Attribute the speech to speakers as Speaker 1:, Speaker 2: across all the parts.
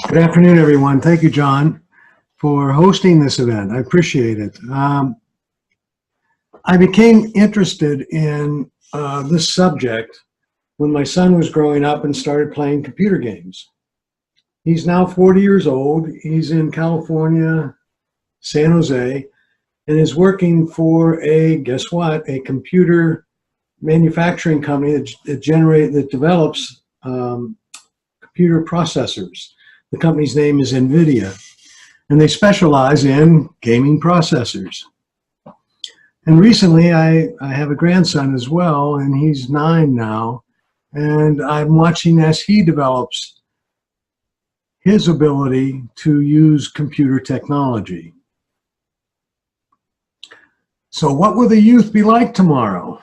Speaker 1: Good afternoon, everyone. Thank you, John, for hosting this event. I appreciate it. I became interested in this subject when my son was growing up and started playing computer games. He's now 40 years old. He's in California, San Jose, and is working for guess what, a computer manufacturing company that develops computer processors. The company's name is NVIDIA, and they specialize in gaming processors. And recently, I have a grandson as well, and he's 9 now, and I'm watching as he develops his ability to use computer technology. So what will the youth be like tomorrow?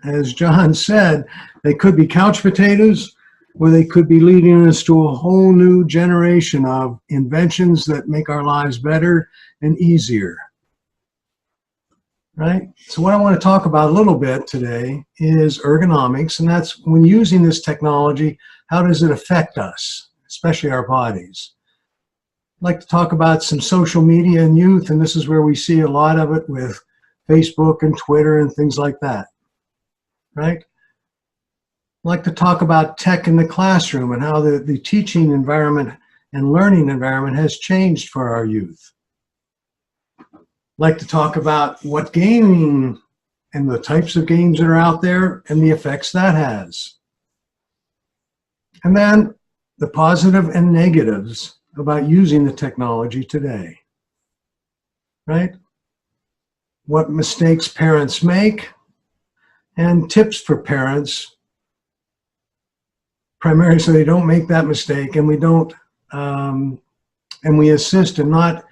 Speaker 1: As John said, they could be couch potatoes, or they could be leading us to a whole new generation of inventions that make our lives better and easier. Right? So what I want to talk about a little bit today is ergonomics, and that's when using this technology, how does it affect us, especially our bodies? I'd like to talk about some social media and youth, and this is where we see a lot of it with Facebook and Twitter and things like that. Right? I'd like to talk about tech in the classroom and how the teaching environment and learning environment has changed for our youth. I'd like to talk about what gaming and the types of games that are out there and the effects that has. And then the positive and negatives about using the technology today. Right? What mistakes parents make and tips for parents primarily so they don't make that mistake, and we don't, and we assist in not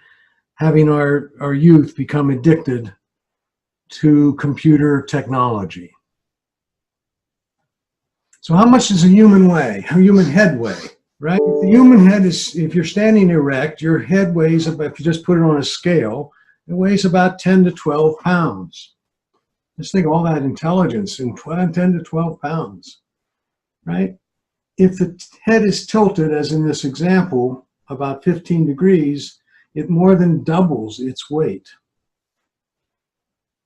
Speaker 1: having our youth become addicted to computer technology. So how much does a human weigh? A human head weigh, right? If the human head is, if you're standing erect, your head weighs about, if you just put it on a scale, it weighs about 10 to 12 pounds. Just think of all that intelligence in 10 to 12 pounds, right? If the head is tilted, as in this example, about 15 degrees, it more than doubles its weight.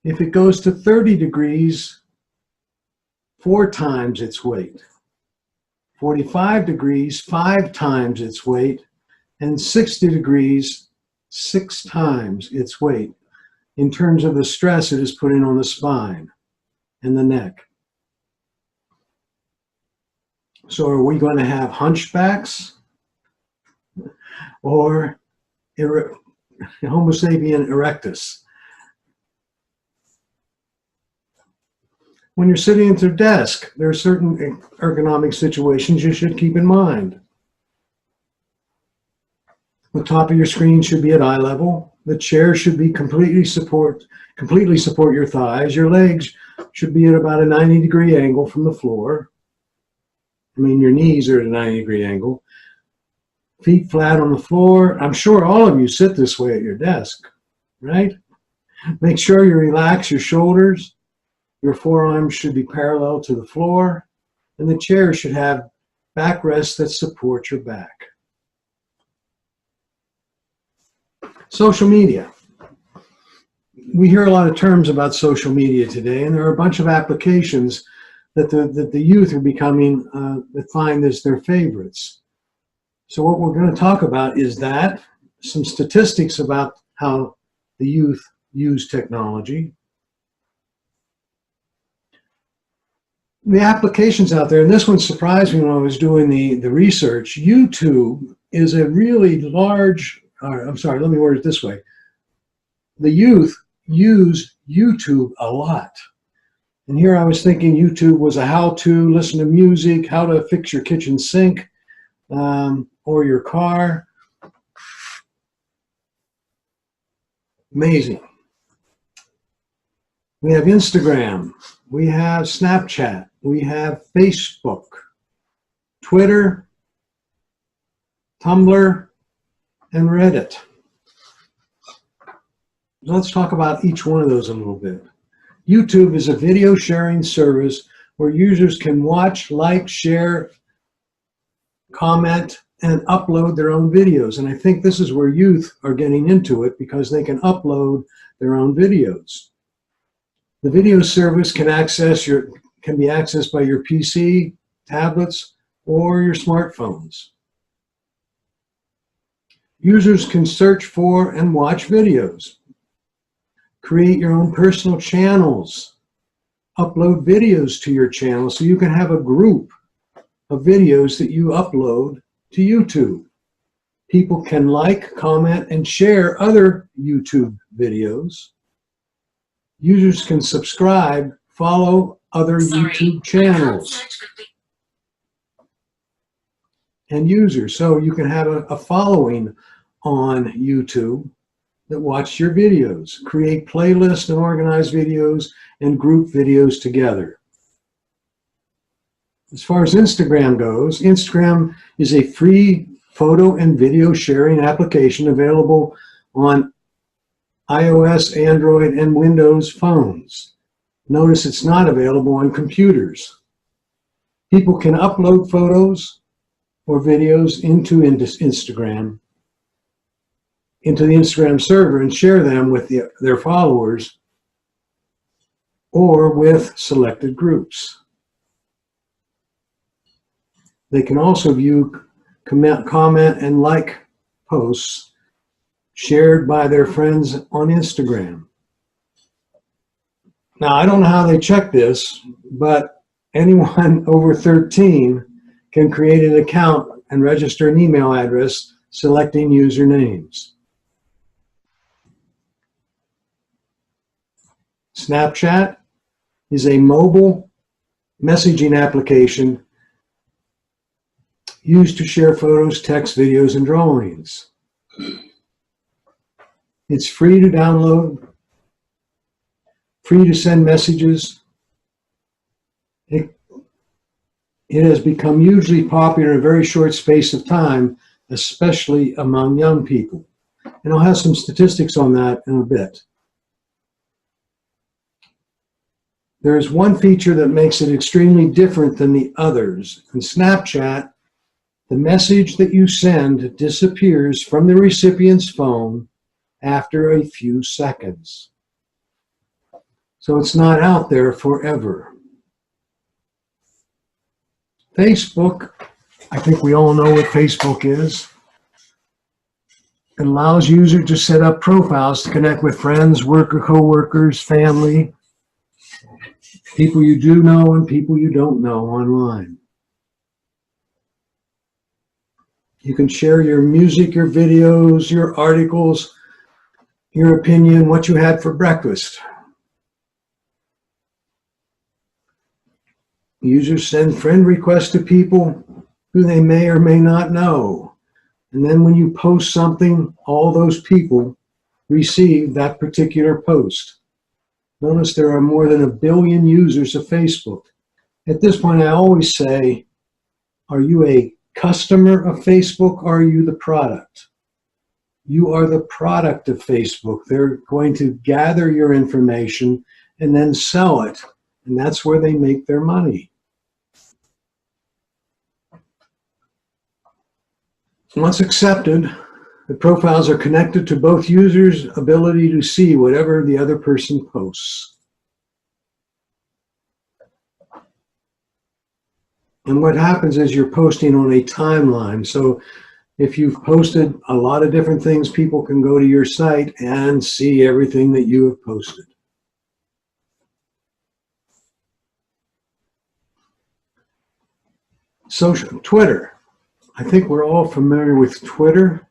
Speaker 1: If it goes to 30 degrees, 4 times its weight. 45 degrees, 5 times its weight. And 60 degrees, 6 times its weight in terms of the stress it is putting on the spine and the neck. So are we going to have hunchbacks or Homo sapien erectus? When you're sitting at your desk, there are certain ergonomic situations you should keep in mind. The top of your screen should be at eye level. The chair should be completely support your thighs. Your legs should be at about a 90-degree angle from the floor. I mean, your knees are at a 90-degree angle. Feet flat on the floor. I'm sure all of you sit this way at your desk, right? Make sure you relax your shoulders. Your forearms should be parallel to the floor, and the chair should have backrests that support your back. Social media. We hear a lot of terms about social media today, and there are a bunch of applications that the youth are becoming, that find as their favorites. So what we're going to talk about is that, some statistics about how the youth use technology. The applications out there, and this one surprised me when I was doing the research. YouTube is a really large, I'm sorry, let me word it this way. The youth use YouTube a lot. And here I was thinking YouTube was a how-to, listen to music, how to fix your kitchen sink or your car. Amazing. We have Instagram, we have Snapchat, we have Facebook, Twitter, Tumblr, and Reddit. Let's talk about each one of those a little bit. YouTube is a video sharing service where users can watch, like, share, comment, and upload their own videos. And I think this is where youth are getting into it, because they can upload their own videos. The video service can be accessed by your PC, tablets, or your smartphones. Users can search for and watch videos, create your own personal channels, upload videos to your channel so you can have a group of videos that you upload to YouTube. People can like, comment, and share other YouTube videos. Users can subscribe, follow other YouTube channels and users. So you can have a following on YouTube that watch your videos, create playlists and organize videos and group videos together. As far as Instagram goes, Instagram is a free photo and video sharing application available on iOS, Android, and Windows phones. Notice it's not available on computers. People can upload photos or videos into Instagram, into the Instagram server, and share them with their followers or with selected groups. They can also view, comment, and like posts shared by their friends on Instagram. Now, I don't know how they check this, but anyone over 13 can create an account and register an email address selecting usernames. Snapchat is a mobile messaging application used to share photos, text, videos, and drawings. It's free to download, free to send messages. It has become hugely popular in a very short space of time, especially among young people. And I'll have some statistics on that in a bit. There is one feature that makes it extremely different than the others. In Snapchat, the message that you send disappears from the recipient's phone after a few seconds. So it's not out there forever. Facebook, I think we all know what Facebook is. It allows users to set up profiles to connect with friends, co-workers, family, people you do know and people you don't know online. You can share your music, your videos, your articles, your opinion, what you had for breakfast. Users send friend requests to people who they may or may not know. And then when you post something, all those people receive that particular post. Notice there are more than 1 billion users of Facebook. At this point, I always say, are you a customer of Facebook, or are you the product? You are the product of Facebook. They're going to gather your information and then sell it, and that's where they make their money. Once accepted, the profiles are connected to both users' ability to see whatever the other person posts. And what happens is you're posting on a timeline. So if you've posted a lot of different things, people can go to your site and see everything that you have posted. Twitter. I think we're all familiar with Twitter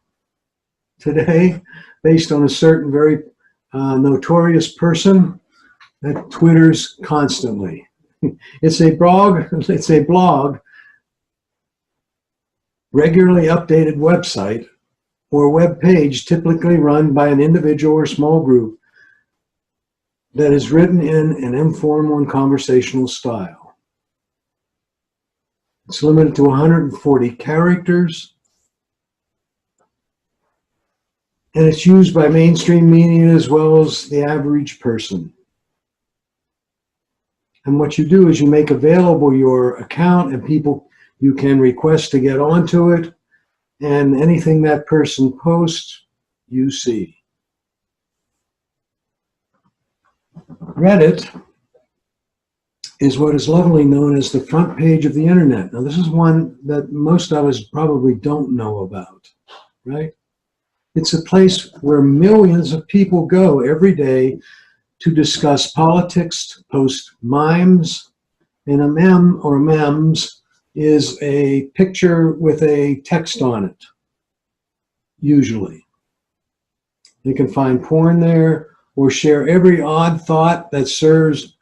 Speaker 1: today, based on a certain very notorious person that Twitters constantly. It's a blog, regularly updated website or web page typically run by an individual or small group that is written in an informal and conversational style. It's limited to 140 characters, and it's used by mainstream media as well as the average person. And what you do is you make available your account, and people, you can request to get onto it. and anything that person posts, you see. Reddit is what is lovingly known as the front page of the internet. Now, this is one that most of us probably don't know about, right? It's a place where millions of people go every day to discuss politics, post memes, and a meme or memes is a picture with a text on it, usually. They can find porn there or share every odd thought that serves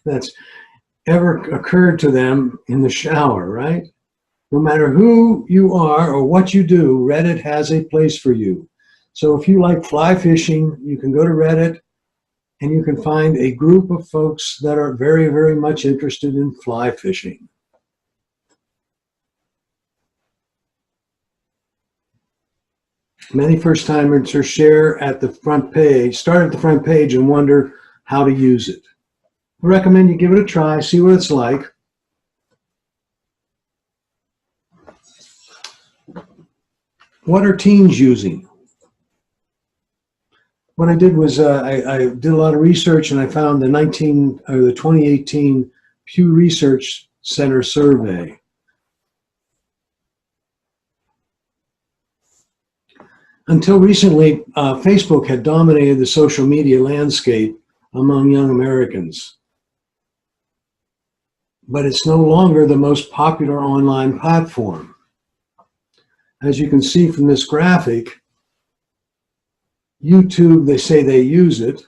Speaker 1: that's ever occurred to them in the shower, right? No matter who you are or what you do, Reddit has a place for you. So if you like fly fishing, you can go to Reddit and you can find a group of folks that are very, very much interested in fly fishing. Many first-timers share at the front page, start at the front page and wonder how to use it. I recommend you give it a try, see what it's like. What are teens using? What I did was I did a lot of research and I found the 2018 Pew Research Center survey. Until recently, Facebook had dominated the social media landscape among young Americans. But it's no longer the most popular online platform. As you can see from this graphic, YouTube, they say they use it,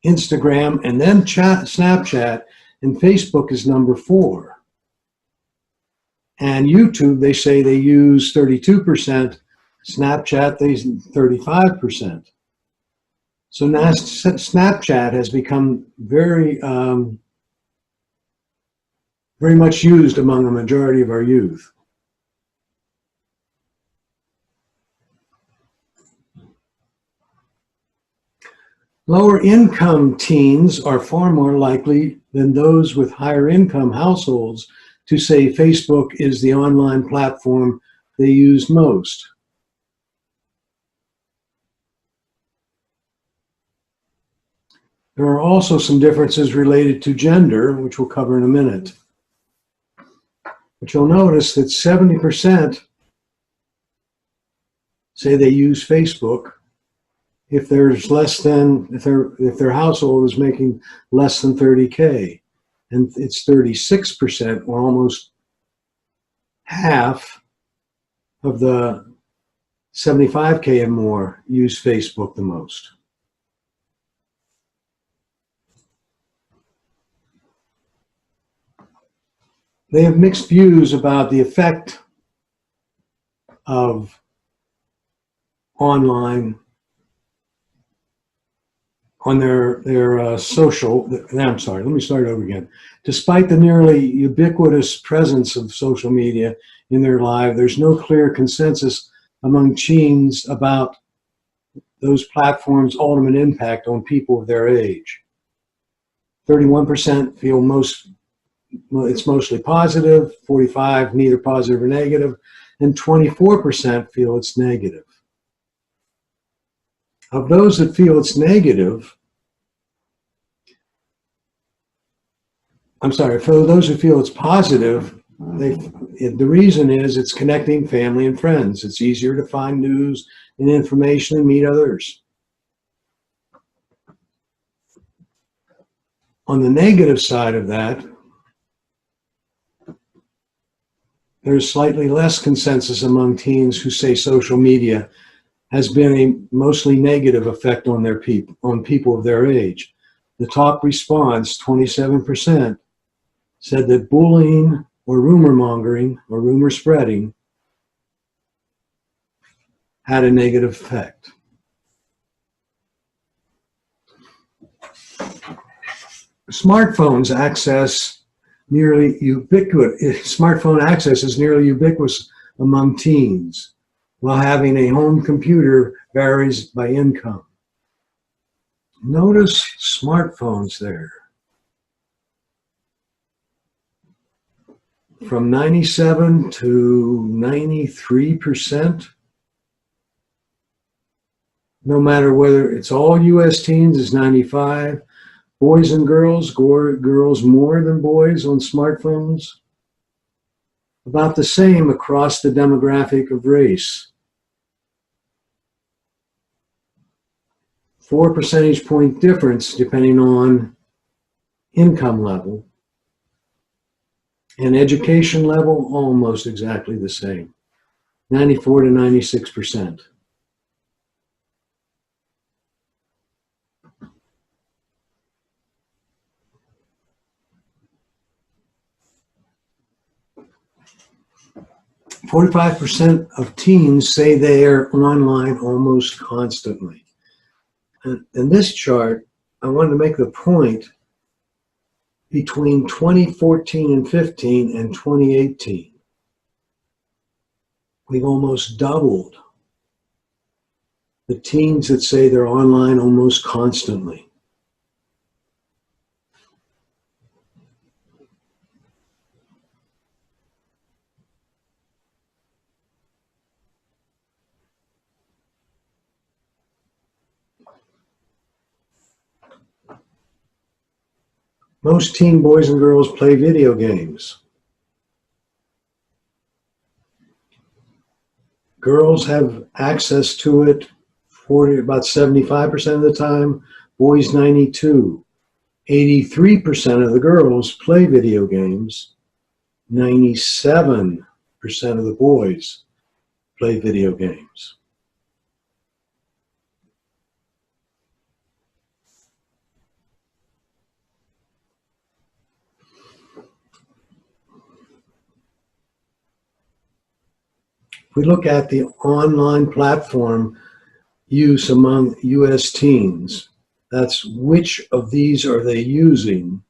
Speaker 1: Instagram, and then Snapchat, and Facebook is number 4. And YouTube, they say they use 32%, Snapchat, they 35%. So now Snapchat has become very much used among the majority of our youth. Lower income teens are far more likely than those with higher income households to say Facebook is the online platform they use most. There are also some differences related to gender, which we'll cover in a minute. But you'll notice that 70% say they use Facebook if there's less than, if their household is making less than 30K. And it's 36%, or almost half of the 75K and more use Facebook the most. They have mixed views about the effect of online on their social, I'm sorry, let me start over again. Despite the nearly ubiquitous presence of social media in their life, there's no clear consensus among teens about those platforms' ultimate impact on people of their age. 31% feel it's mostly positive, 45% neither positive or negative, and 24% feel it's negative. Of those that feel it's negative, for those who feel it's positive, the reason is it's connecting family and friends. It's easier to find news and information and meet others. On the negative side of that, there's slightly less consensus among teens who say social media has been a mostly negative effect on people of their age. The top response, 27%, said that bullying or rumor mongering or rumor spreading had a negative effect. Smartphone access is nearly ubiquitous among teens, while having a home computer varies by income. Notice smartphones there. from 97 to 93%. No matter whether it's all U.S. teens is 95, boys and girls, girls more than boys on smartphones. About the same across the demographic of race. 4 percentage point difference depending on income level. And education level, almost exactly the same. 94 to 96%. %45% of teens say they are online almost constantly. And in this chart, I wanted to make the point between 2014 and 15 and 2018, we've almost doubled the teens that say they're online almost constantly. Most teen boys and girls play video games. Girls have access to it about 75% of the time, boys 92. 83% of the girls play video games. 97% of the boys play video games. If we look at the online platform use among U.S. teens, that's which of these are they using?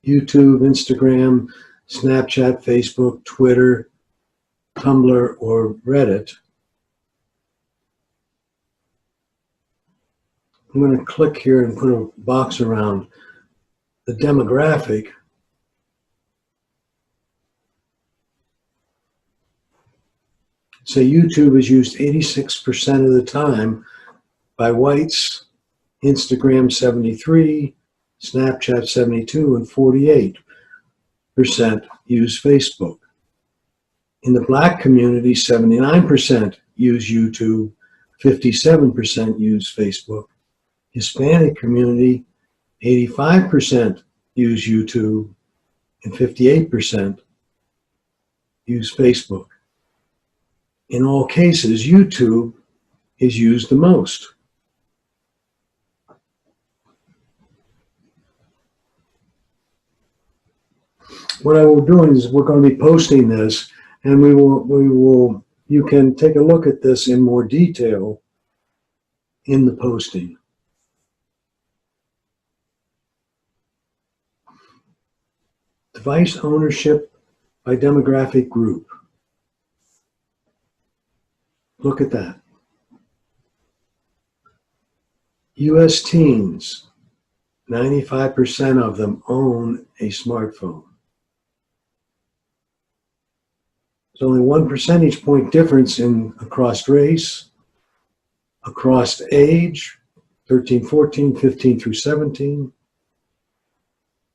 Speaker 1: YouTube, Instagram, Snapchat, Facebook, Twitter, Tumblr, or Reddit. I'm going to click here and put a box around the demographic. Say YouTube is used 86% of the time by whites, Instagram 73, Snapchat 72, and 48% use Facebook. In the Black community, 79% use YouTube, 57% use Facebook. Hispanic community, 85% use YouTube, and 58% use Facebook. In all cases, YouTube is used the most. What I will do is we're going to be posting this, and you can take a look at this in more detail in the posting. Device ownership by demographic group. Look at that. U.S. teens, 95% of them own a smartphone. There's only 1 percentage point difference across race, across age, 13, 14, 15 through 17.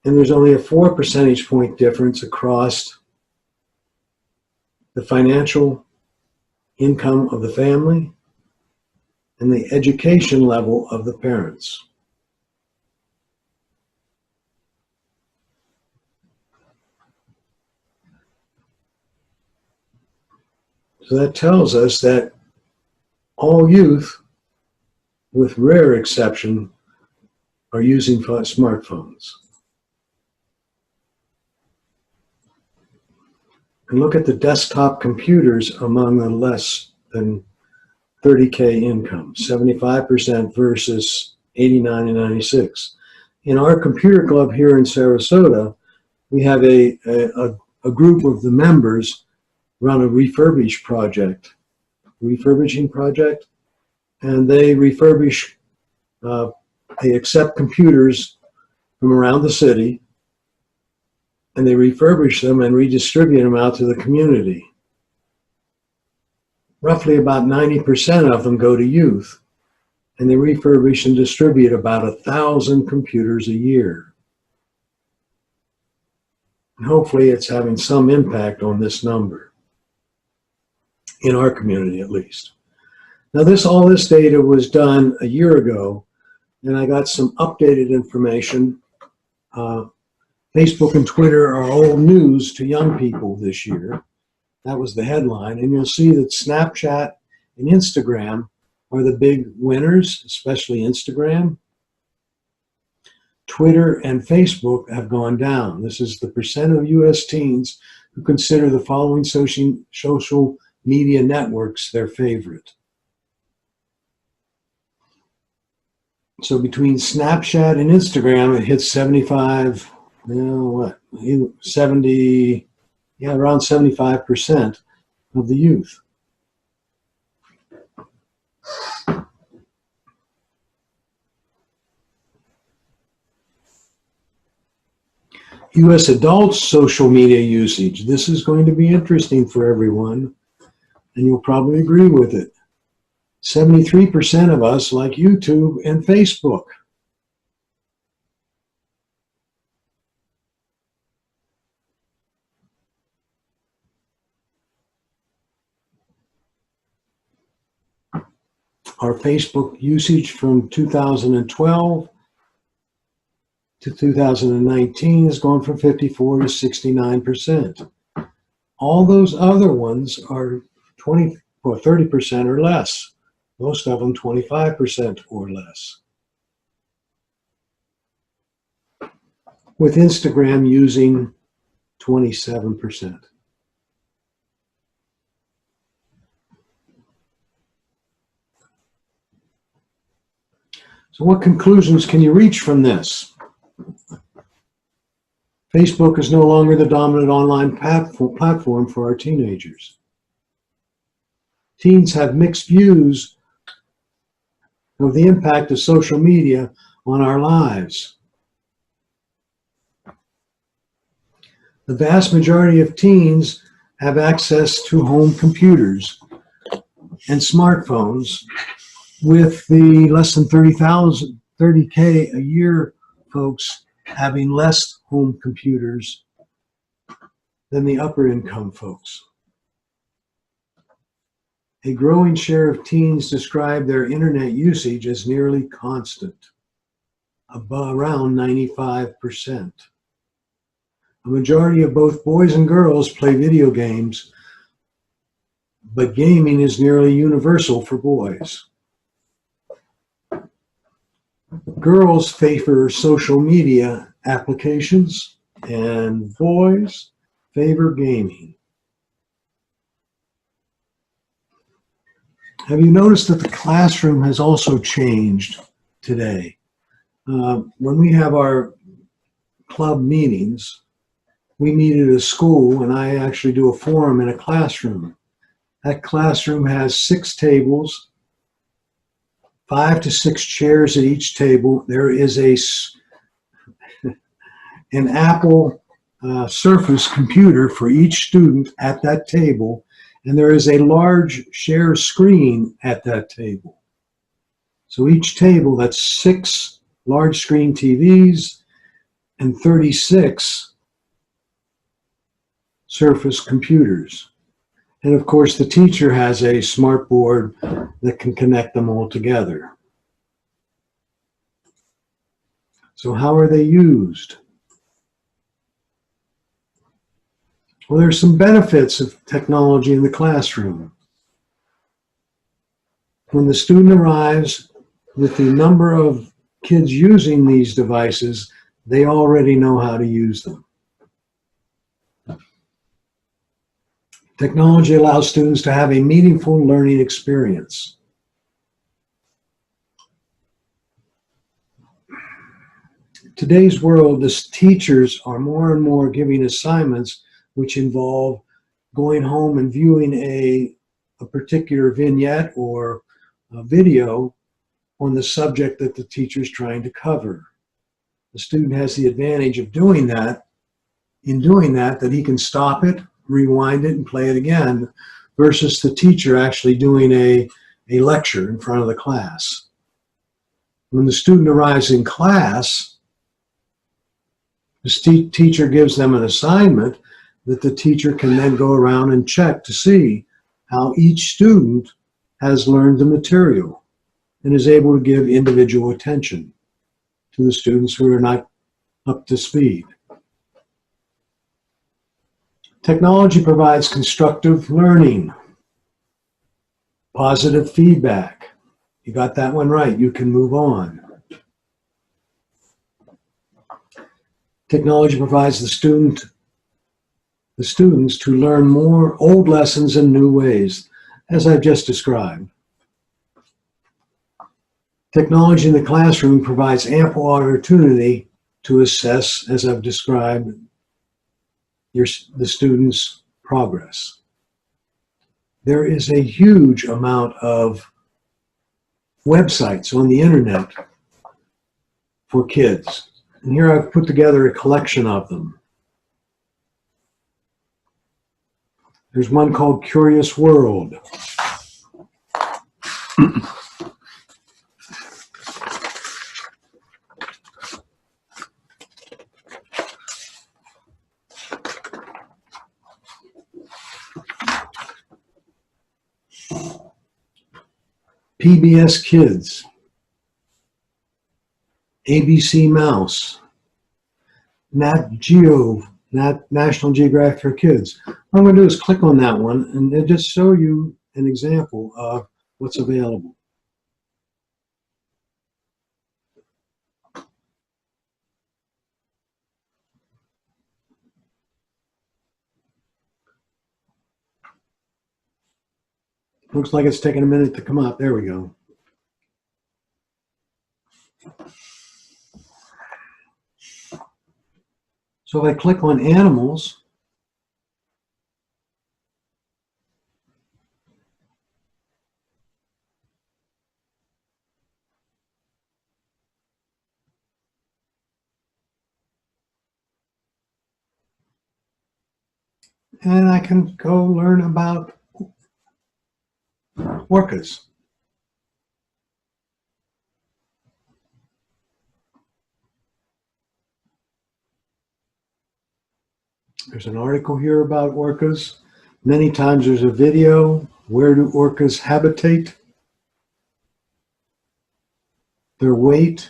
Speaker 1: And there's only a 4 percentage point difference across the financial income of the family and the education level of the parents. So that tells us that all youth, with rare exception, are using smartphones. And look at the desktop computers among the less than 30K income, 75% versus 89 and 96. In our computer club here in Sarasota, we have a group of the members run a refurbishing project, and they refurbish, they accept computers from around the city, and they refurbish them and redistribute them out to the community. Roughly about 90% of them go to youth, and they refurbish and distribute about 1,000 computers a year. And hopefully it's having some impact on this number, in our community at least. Now all this data was done a year ago, and I got some updated information. Facebook and Twitter are old news to young people this year. That was the headline. And you'll see that Snapchat and Instagram are the big winners, especially Instagram. Twitter and Facebook have gone down. This is the percent of US teens who consider the following social media networks their favorite. So between Snapchat and Instagram, it hits 75, around 75% of the youth. US adults' social media usage. This is going to be interesting for everyone, and you'll probably agree with it. 73% of us like YouTube and Facebook. Our Facebook usage from 2012 to 2019 has gone from 54 to 69%. All those other ones are 20 or 30% or less. Most of them 25% or less. With Instagram using 27%. So what conclusions can you reach from this? Facebook is no longer the dominant online platform for our teenagers. Teens have mixed views of the impact of social media on our lives. The vast majority of teens have access to home computers and smartphones, with the less than 30K a year folks having less home computers than the upper income folks. A growing share of teens describe their internet usage as nearly constant, around 95%. A majority of both boys and girls play video games, but gaming is nearly universal for boys. Girls favor social media applications, and boys favor gaming. Have you noticed that the classroom has also changed today? When we have our club meetings, we meet at a school, and I actually do a forum in a classroom. That classroom has 6 tables, 5 to 6 chairs at each table. There is an Apple Surface computer for each student at that table, and there is a large share screen at that table. So each table, that's 6 large screen TVs and 36 Surface computers. And of course, the teacher has a smart board that can connect them all together. So how are they used? Well, there's some benefits of technology in the classroom. When the student arrives with the number of kids using these devices, they already know how to use them. Technology allows students to have a meaningful learning experience. In today's world, the teachers are more and more giving assignments which involve going home and viewing a particular vignette or a video on the subject that the teacher is trying to cover. The student has the advantage of doing that in doing that he can stop it, rewind it, and play it again, versus the teacher actually doing a lecture in front of the class. When the student arrives in class, the teacher gives them an assignment that the teacher can then go around and check to see how each student has learned the material and is able to give individual attention to the students who are not up to speed. Technology provides constructive learning, positive feedback. You got that one right, you can move on. Technology provides the students to learn more old lessons in new ways, as I've just described. Technology in the classroom provides ample opportunity to assess, as I've described, the students' progress. There is a huge amount of websites on the internet for kids. And here I've put together a collection of them. There's one called Curious World. PBS Kids, ABC Mouse, Nat Geo, National Geographic for Kids. What I'm going to do is click on that one and just show you an example of what's available. Looks like it's taking a minute to come up. There we go. So if I click on animals, and I can go learn about orcas. There's an article here about orcas. Many times there's a video. Where do orcas habitate? Their weight,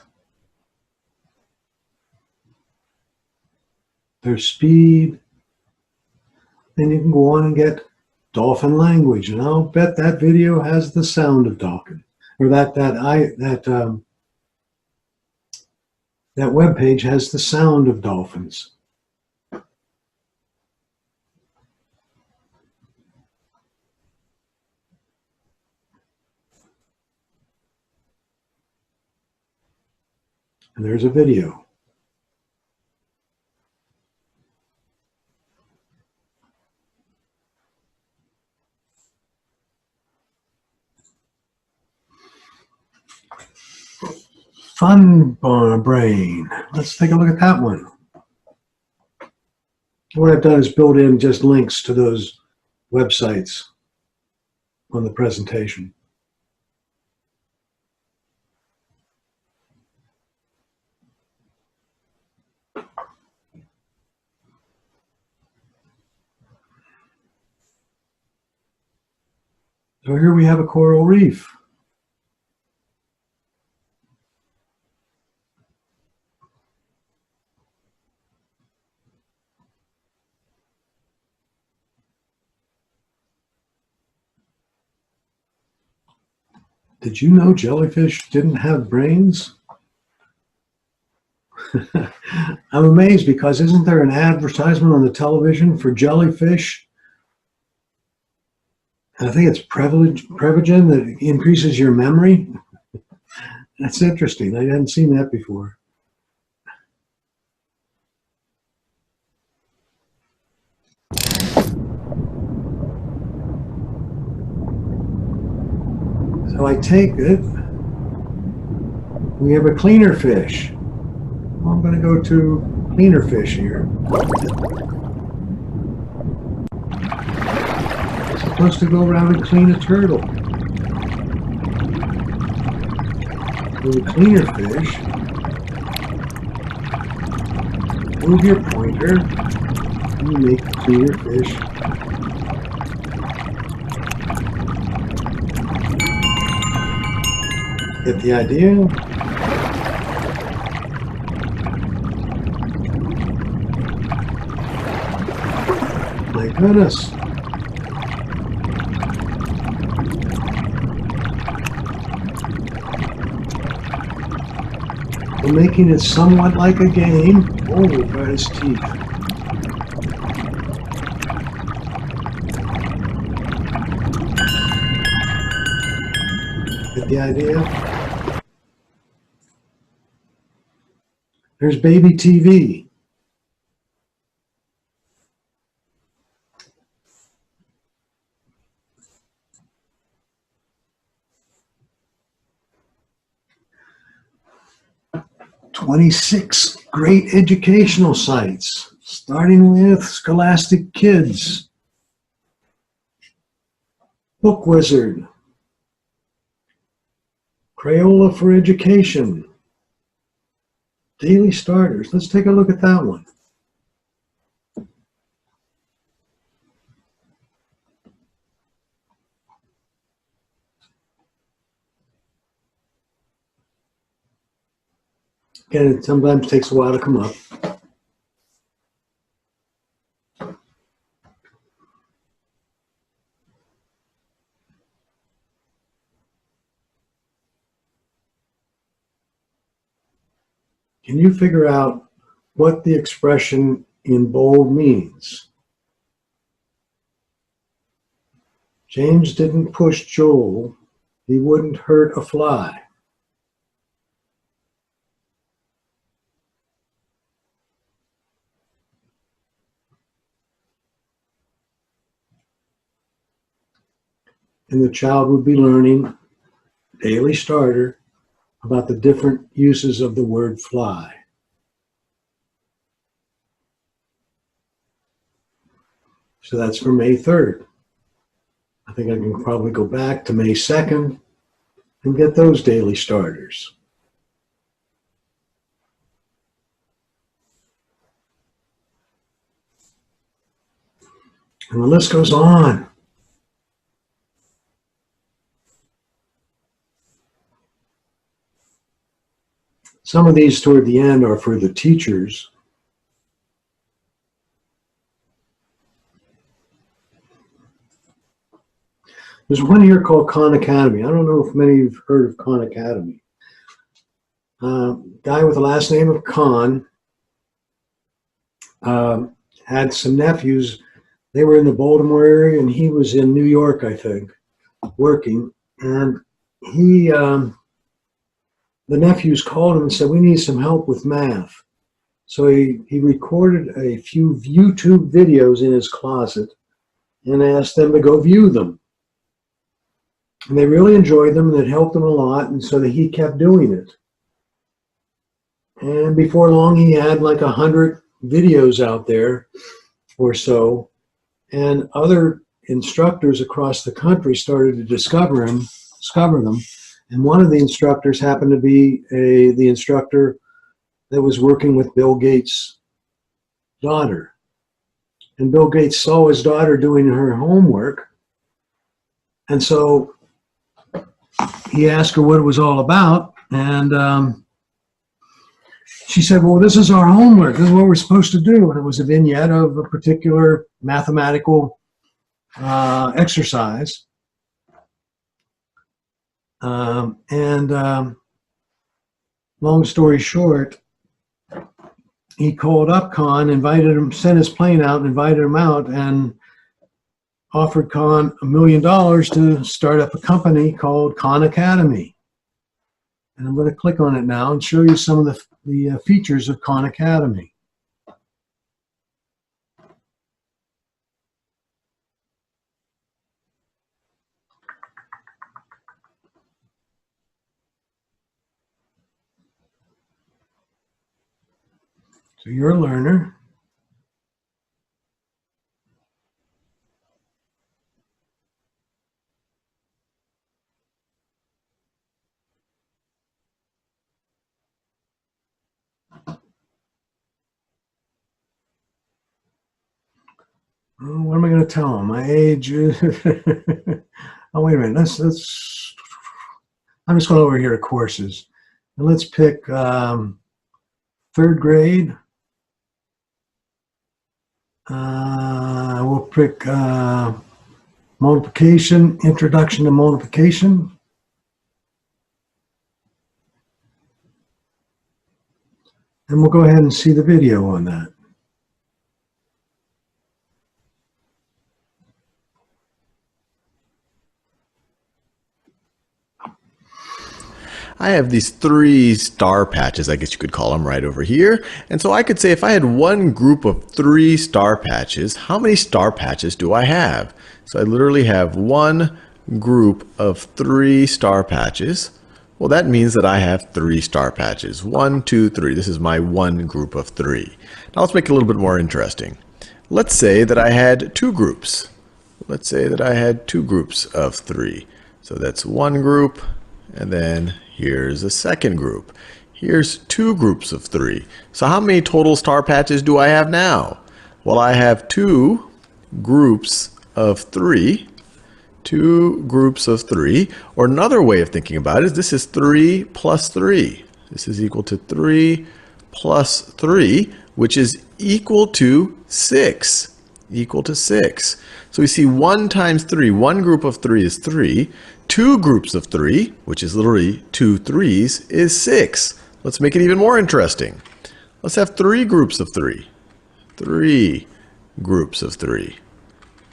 Speaker 1: their speed. Then you can go on and get dolphin language, and I'll bet that video has the sound of dolphin, or that web page has the sound of dolphins. And there's a video. Fun Brain. Let's take a look at that one. What I've done is build in just links to those websites on the presentation. So here we have a coral reef. Did you know jellyfish didn't have brains? I'm amazed because isn't there an advertisement on the television for jellyfish? I think it's Prevagen that increases your memory. That's interesting. I hadn't seen that before. So I take it. We have a cleaner fish. Well, I'm going to go to cleaner fish here. It's supposed to go around and clean a turtle. So the cleaner fish, move your pointer, and you make the cleaner fish. Get the idea? My goodness. We're making it somewhat like a game. Oh, by his teeth. Get the idea? There's baby TV. "26 great educational sites, starting with Scholastic Kids, Book Wizard, Crayola for Education, Daily Starters." Let's take a look at that one. Again, it sometimes takes a while to come up. Can you figure out what the expression in bold means? James didn't push Joel. He wouldn't hurt a fly. And the child would be learning, Daily Starter, about the different uses of the word fly. So that's for May 3rd. I think I can probably go back to May 2nd and get those Daily Starters. And the list goes on. Some of these toward the end are for the teachers. There's one here called Khan Academy. I don't know if many of you have heard of Khan Academy. Guy with the last name of Khan had some nephews. They were in the Baltimore area, and he was in New York, I think, working. And he, the nephews called him and said, "We need some help with math." So he recorded a few YouTube videos in his closet and asked them to go view them. And they really enjoyed them, and it helped them a lot, and so that he kept doing it. And before long, he had like 100 videos out there or so, and other instructors across the country started to discover them. And one of the instructors happened to be the instructor that was working with Bill Gates' daughter. And Bill Gates saw his daughter doing her homework, and so he asked her what it was all about, and she said, "Well, this is our homework. This is what we're supposed to do." And it was a vignette of a particular mathematical exercise. Long story short, he called up Khan, invited him, sent his plane out, and invited him out, and offered Khan $1 million to start up a company called Khan Academy. And I'm going to click on it now and show you some of the features of Khan Academy. So you're a learner. What am I going to tell them? My age is... Oh, wait a minute. Let's... I'm just going over here to courses. And let's pick third grade. We'll pick multiplication, introduction to multiplication. And we'll go ahead and see the video on that.
Speaker 2: I have these 3 star patches, I guess you could call them, right over here. And so I could say if I had one group of 3 star patches, how many star patches do I have? So I literally have one group of 3 star patches. Well, that means that I have 3 star patches. 1, 2, 3. This is my one group of 3. Now let's make it a little bit more interesting. Let's say that I had 2 groups. Let's say that I had 2 groups of 3. So that's one group, and then here's a second group. Here's 2 groups of 3. So how many total star patches do I have now? Well, I have 2 groups of 3. 2 groups of 3. Or another way of thinking about it is this is 3 plus 3. This is equal to 3 plus 3, which is equal to 6. Equal to 6. So we see 1 times 3. One group of 3 is 3. 2 groups of 3, which is literally 2 3s, is 6. Let's make it even more interesting. Let's have 3 groups of 3. 3 groups of 3.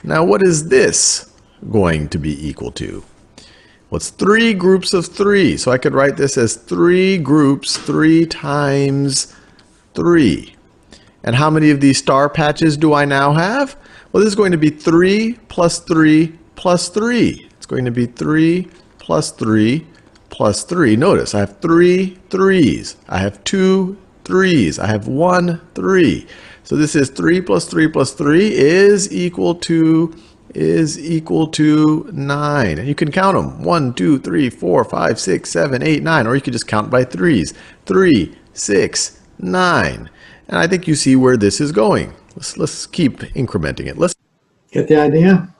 Speaker 2: Now what is this going to be equal to? Well, it's 3 groups of 3. So I could write this as 3 groups, 3 times 3. And how many of these star patches do I now have? Well, this is going to be 3 plus 3 plus 3. It's going to be 3 plus 3 plus 3. Notice I have 3 3s. I have 2 3s. I have 1 3. So this is 3 plus 3 plus 3 is equal to 9. And you can count them. 1, 2, 3, 4, 5, 6, 7, 8, 9. Or you could just count by 3s. 3, 6, 9. And I think you see where this is going. Let's keep incrementing it. Let's
Speaker 1: get the idea?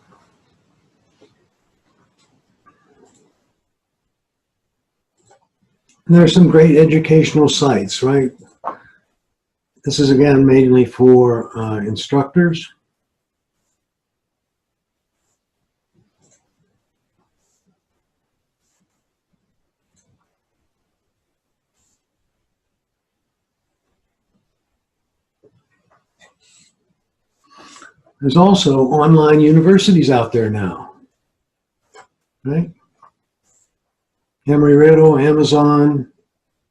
Speaker 1: And there are some great educational sites, right? This is again mainly for instructors. There's also online universities out there now, right? Embry-Riddle, Amazon,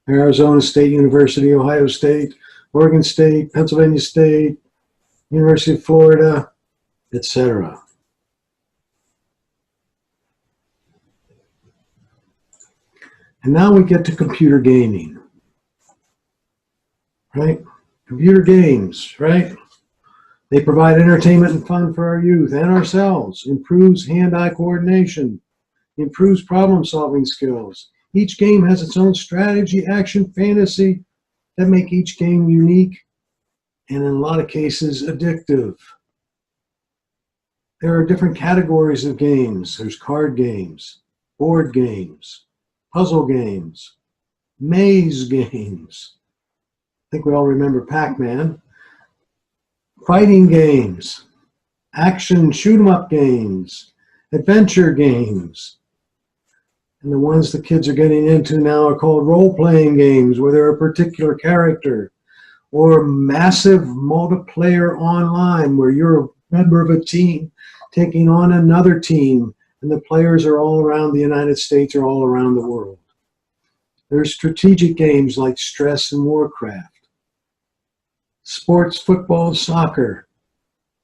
Speaker 1: Arizona State University, Ohio State, Oregon State, Pennsylvania State, University of Florida, etc. And now we get to computer gaming, right? Computer games, right? They provide entertainment and fun for our youth and ourselves, improves hand-eye coordination, improves problem-solving skills. Each game has its own strategy, action, fantasy that make each game unique and in a lot of cases addictive. There are different categories of games. There's card games, board games, puzzle games, maze games. I think we all remember Pac-Man. Fighting games, action shoot-'em-up games, adventure games. And the ones the kids are getting into now are called role-playing games, where they're a particular character, or massive multiplayer online, where you're a member of a team taking on another team, and the players are all around the United States or all around the world. There's strategic games like Stress and Warcraft, sports, football, soccer,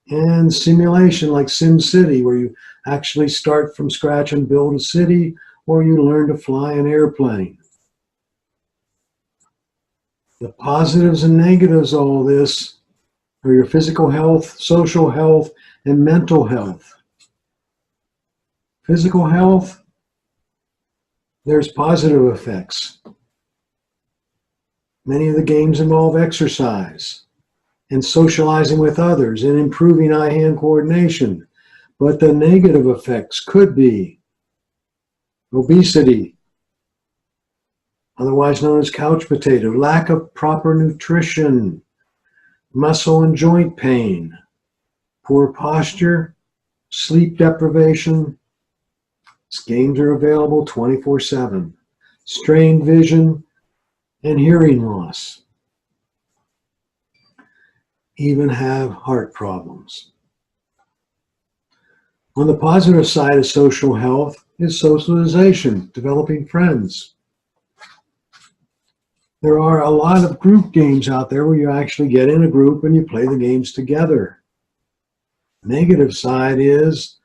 Speaker 1: and simulation like SimCity, where you actually start from scratch and build a city, or you learn to fly an airplane. The positives and negatives of all this are your physical health, social health, and mental health. Physical health, there's positive effects. Many of the games involve exercise and socializing with others and improving eye-hand coordination. But the negative effects could be obesity, otherwise known as couch potato, lack of proper nutrition, muscle and joint pain, poor posture, sleep deprivation. These games are available 24/7. Strained vision and hearing loss. Even have heart problems. On the positive side of social health is socialization, developing friends. There are a lot of group games out there where you actually get in a group and you play the games together. Negative side is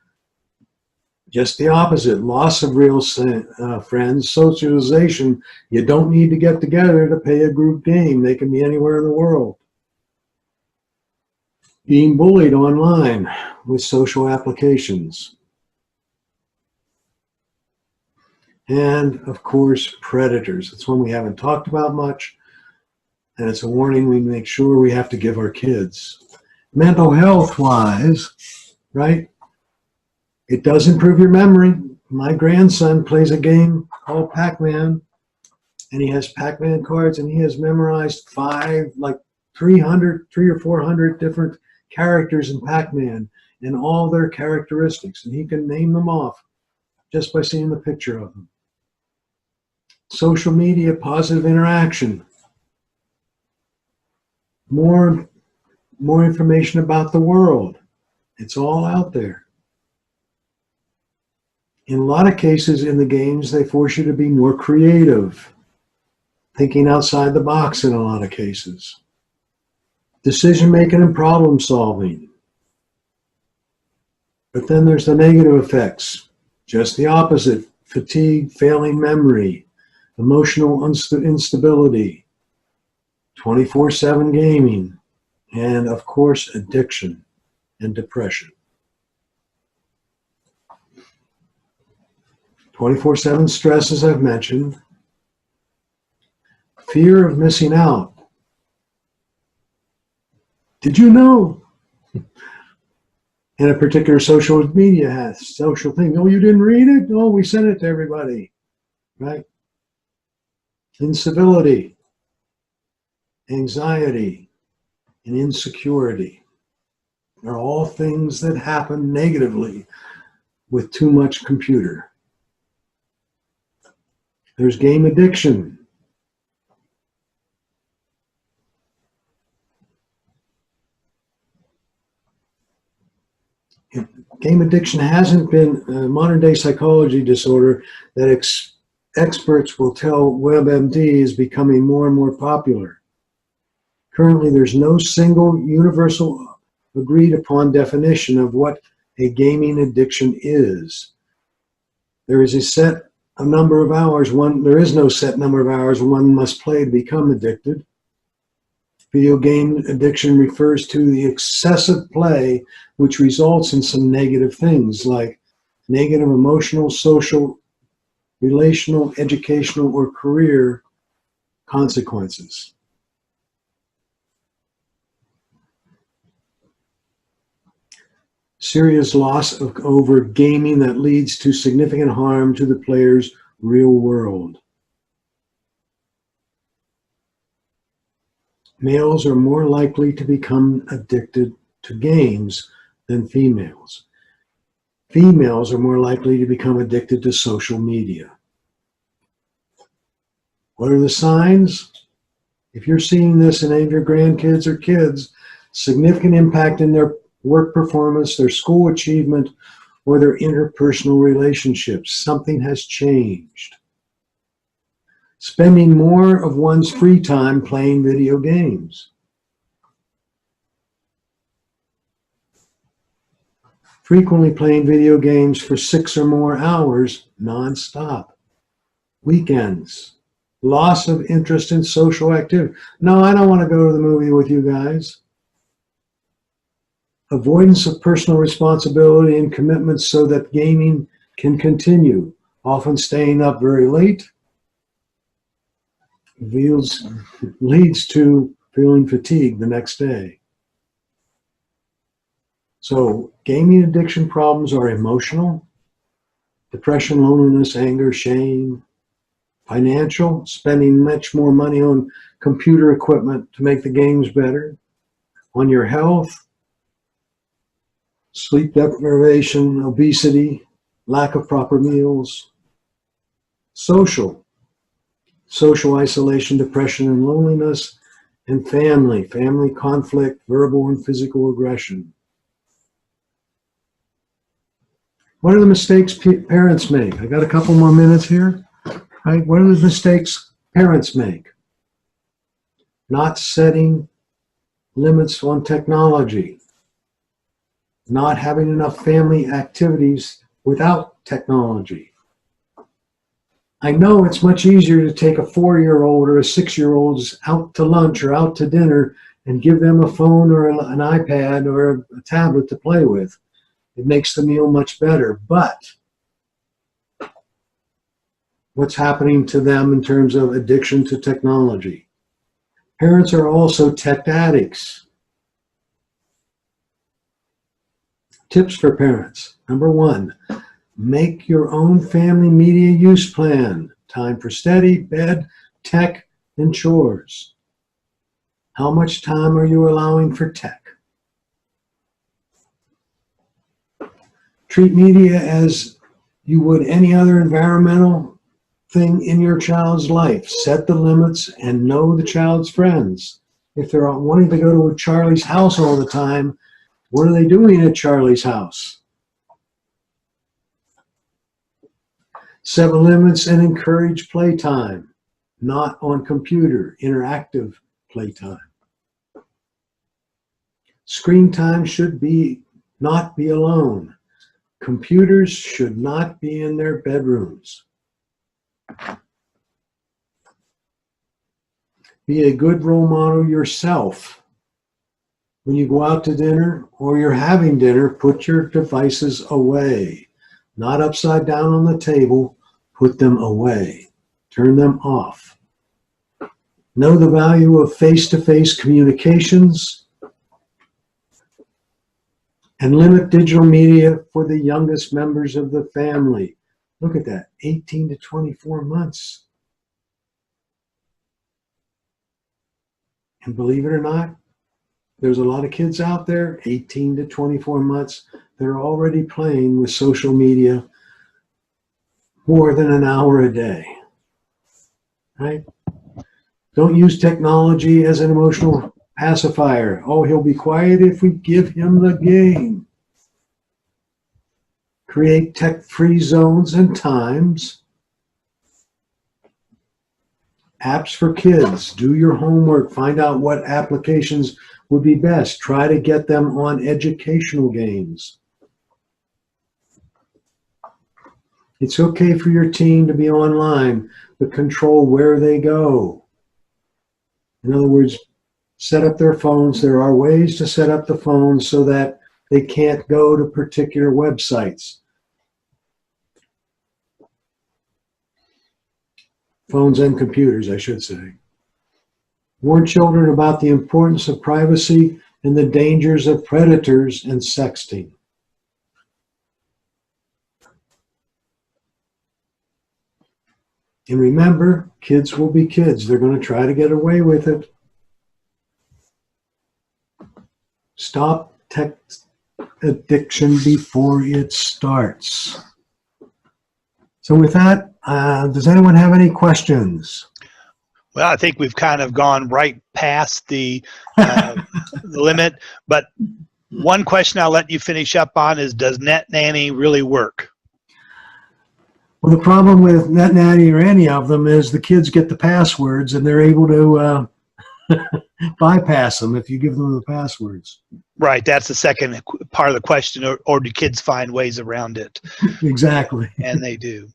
Speaker 1: just the opposite, loss of real friends, socialization. You don't need to get together to play a group game. They can be anywhere in the world. Being bullied online with social applications. And, of course, predators. It's one we haven't talked about much, and it's a warning we make sure we have to give our kids. Mental health-wise, right, it does improve your memory. My grandson plays a game called Pac-Man, and he has Pac-Man cards, and he has memorized 3 or 400 different characters in Pac-Man and all their characteristics, and he can name them off just by seeing the picture of them. Social media, positive interaction. More information about the world. It's all out there. In a lot of cases in the games, they force you to be more creative, thinking outside the box in a lot of cases. Decision making and problem solving. But then there's the negative effects, just the opposite: fatigue, failing memory, emotional instability, 24/7 gaming, and of course addiction and depression. 24/7 stress, as I've mentioned. Fear of missing out. Did you know? And a particular social media has social thing. Oh, you didn't read it? Oh, we sent it to everybody, right? Incivility, anxiety, and insecurity are all things that happen negatively with too much computer. There's game addiction. Game addiction hasn't been a modern day psychology disorder that experts will tell WebMD is becoming more and more popular. Currently, there's no single universal agreed upon definition of what a gaming addiction is. There is a number of hours. There is no set number of hours one must play to become addicted. Video game addiction refers to the excessive play which results in some negative things like negative emotional, social, relational, educational, or career consequences. Serious loss over gaming that leads to significant harm to the player's real world. Males are more likely to become addicted to games than females. Females are more likely to become addicted to social media. What are the signs? If you're seeing this in any of your grandkids or kids, significant impact in their work performance, their school achievement, or their interpersonal relationships. Something has changed. Spending more of one's free time playing video games. Frequently playing video games for 6 or more hours nonstop. Weekends. loss of interest in social activity. No, I don't want to go to the movie with you guys. Avoidance of personal responsibility and commitments so that gaming can continue, often staying up very late, leads to feeling fatigued the next day. So gaming addiction problems are emotional, depression, loneliness, anger, shame, financial, spending much more money on computer equipment to make the games better, on your health, sleep deprivation, obesity, lack of proper meals, social isolation, depression and loneliness, and family conflict, verbal and physical aggression. What are the mistakes parents make? I got a couple more minutes here. Right? What are the mistakes parents make? Not setting limits on technology. Not having enough family activities without technology. I know it's much easier to take a 4-year-old or a 6-year-old out to lunch or out to dinner and give them a phone or an iPad or a tablet to play with. It makes the meal much better. But what's happening to them in terms of addiction to technology? Parents are also tech addicts. Tips for parents. Number 1, make your own family media use plan. Time for study, bed, tech, and chores. How much time are you allowing for tech? Treat media as you would any other environmental thing in your child's life. Set the limits and know the child's friends. If they're wanting to go to Charlie's house all the time, what are they doing at Charlie's house? Set limits and encourage playtime, not on computer, interactive playtime. Screen time should not be alone. Computers should not be in their bedrooms. Be a good role model yourself. When you go out to dinner or you're having dinner, put your devices away. Not upside down on the table, put them away. Turn them off. Know the value of face-to-face communications and limit digital media for the youngest members of the family. Look at that, 18 to 24 months. And believe it or not, there's a lot of kids out there, 18 to 24 months, that are already playing with social media more than an hour a day, right? Don't use technology as an emotional pacifier. Oh, he'll be quiet if we give him the game. Create tech-free zones and times. Apps for kids. Do your homework. Find out what applications would be best. Try to get them on educational games. It's okay for your teen to be online, but control where they go. In other words, set up their phones. There are ways to set up the phones so that they can't go to particular websites. Phones and computers, I should say. Warn children about the importance of privacy and the dangers of predators and sexting. And remember, kids will be kids. They're going to try to get away with it. Stop tech addiction before it starts. So with that, does anyone have any questions?
Speaker 3: Well, I think we've kind of gone right past the limit, but one question I'll let you finish up on is, does NetNanny really work?
Speaker 1: Well, the problem with NetNanny or any of them is the kids get the passwords and they're able to bypass them if you give them the passwords.
Speaker 3: Right, that's the second part of the question, or do kids find ways around it?
Speaker 1: Exactly.
Speaker 3: And they do.